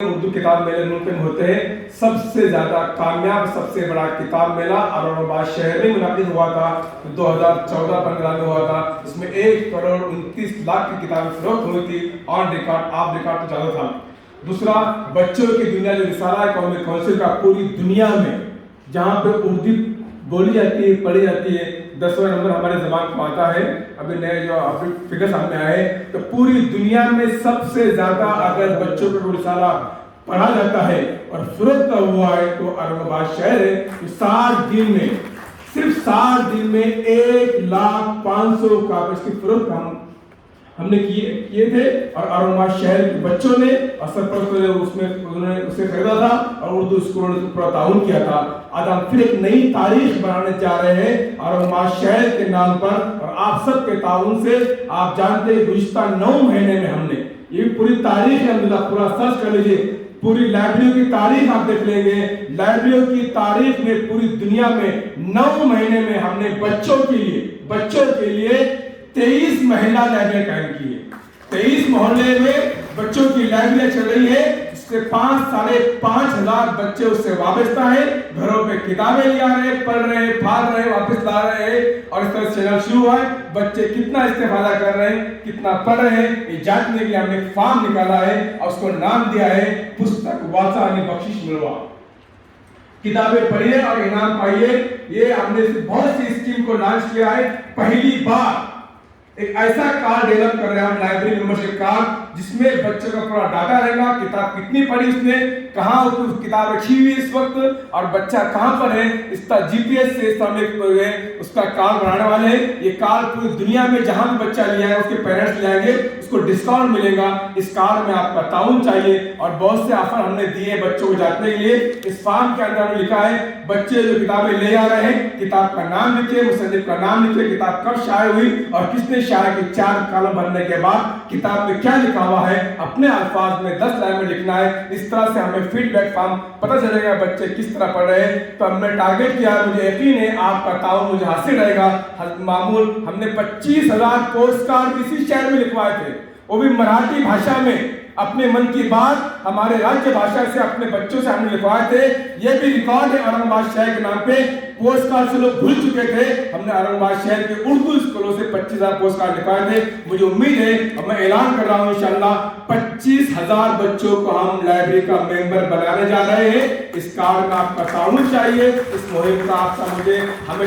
اردو کتاب میلے ملک میں ہوتے ہیں. سب سے زیادہ کامیاب سب سے بڑا کتاب میلہ اورنگ آباد شہر میں منعقد ہوا تھا. 2014-15 میں ہوا تھا. اس میں 1,29,00,000 کی کتابیں فروخت ہوئی تھی. آن ریکارڈ آف ریکارڈ تو زیادہ تھا. دوسرا، بچوں کی دنیا جو رسالہ قومی کونسل کا پوری دنیا میں جہاں پہ اردو بولی جاتی ہے پڑھی جاتی ہے 10واں نمبر ہماری زبان کو آتا ہے. ابھی نئے جو فگر سامنے آئے تو پوری دنیا میں سب سے زیادہ اگر بچوں کو رسالہ پڑھا جاتا ہے اور فروخت ہوا ہے تو اورنگ آباد شہر ہے. 60 دن میں صرف 60 دن میں 1,05,000 کاپیز کی فروخت ہم نے کیے تھے. اور اورنگ آباد شہر کے بچوں نے اور سرپرستوں نے انہوں نے اسے خریدا تھا اور اردو اسکولوں نے پورا تعاون کیا تھا. آج ہم پھر ایک نئی تاریخ بنانے جا رہے ہیں اورنگ آباد شہر کے نام پر اور آپ سب کے تعاون سے. آپ جانتے ہیں گزشتہ 9 مہینے میں ہم نے یہ پوری تاریخ ہے الحمدللہ پورا سرچ کر لیجیے. پوری لائبریریوں کی تاریخ آپ دیکھ لیں گے. لائبریریوں کی تاریخ میں پوری دنیا میں 9 مہینے میں ہم نے بچوں کے لیے 23 محلہ لائبریریاں قائم کی ہیں. 23 محلے میں بچوں کی لائبریریاں چل رہی ہے. اس سے 5,500 بچے اس سے وابستہ ہیں. گھروں پہ کتابیں لے آ رہے ہیں, پڑھ رہے ہیں, پھاڑ رہے ہیں, واپس لا رہے ہیں. اور اس طرح چینل شروع ہوا ہے. بچے کتنا استفادہ کر رہے ہیں, کتنا پڑھ رہے ہیں, یہ جاننے کے لیے ہم نے ایک فارم نکالا ہے اور اس کو نام دیا ہے پستک واچا یعنی بخشش ملوا. کتابیں پڑھیے اور انعام پائیے. یہ ہم نے بہت سی اسکیم کو لانچ کیا ہے. پہلی بار ایک ایسا کارڈ ڈیولپ کر رہے ہیں ہم, لائبریری ممبرشپ کارڈ, جس میں بچوں کا پورا ڈاٹا رہے گا. کتاب کتنی پڑھی اس نے, کہاں کتاب رکھی ہوئی اس وقت اور بچہ کہاں پر ہے, اس کا GPS سے اس کا کارڈ بنانے والے ہیں. یہ کارڈ پوری دنیا میں جہاں بھی بچہ لیا ہے اس کے پیرنٹس لے آئیں گے, اس کو ڈسکاؤنٹ ملے گا. اس کارڈ میں آپ کا تعاون چاہیے اور بہت سے آفر ہم نے دیے ہیں بچوں کو جاننے کے لیے. اس فارم کے اندر ہم نے لکھا ہے بچے جو کتابیں لے آ رہے ہیں کتاب کا نام لکھے, مصنف کا نام لکھے, کتاب کب شائع ہوئی اور کس نے شائع کی. 4 کالم بھرنے کے بعد کتاب میں کیا لکھا ہوا ہے اپنے الفاظ میں 10 لائن میں لکھنا ہے. اس طرح سے ہمیں فیڈ بیک فارم پتہ چلے گا بچے کس طرح پڑھ رہے ہیں. تو ہم نے ٹارگٹ کیا, مجھے یقین ہے آپ کا تعاون مجھے حاصل رہے گا. معمول ہم نے 25,000 پوسٹ کارڈ اسی شہر میں لکھوائے تھے, وہ بھی مراٹھی بھاشا میں. اپنے من کی بات ہمارے راجیہ بھاشا سے اپنے بچوں سے ہم نے لکھوائے تھے. یہ بھی ریکارڈ ہے اورنگ آباد شہر کے نام پہ. پوسٹ کارڈ سے لوگ بھول چکے تھے, ہم نے اورنگ آباد شہر کے اردو اسکولوں سے 25,000 پوسٹ کارڈ لکھوائے تھے. مجھے امید ہے اور میں اعلان کر رہا ہوں انشاءاللہ 25,000 بچوں کو ہم لائبریری کا ممبر بنانے جا رہے ہیں. اس کارڈ میں آپ کا تعاون چاہیے. اس مہم کا آپ کا مجھے ہمیشہ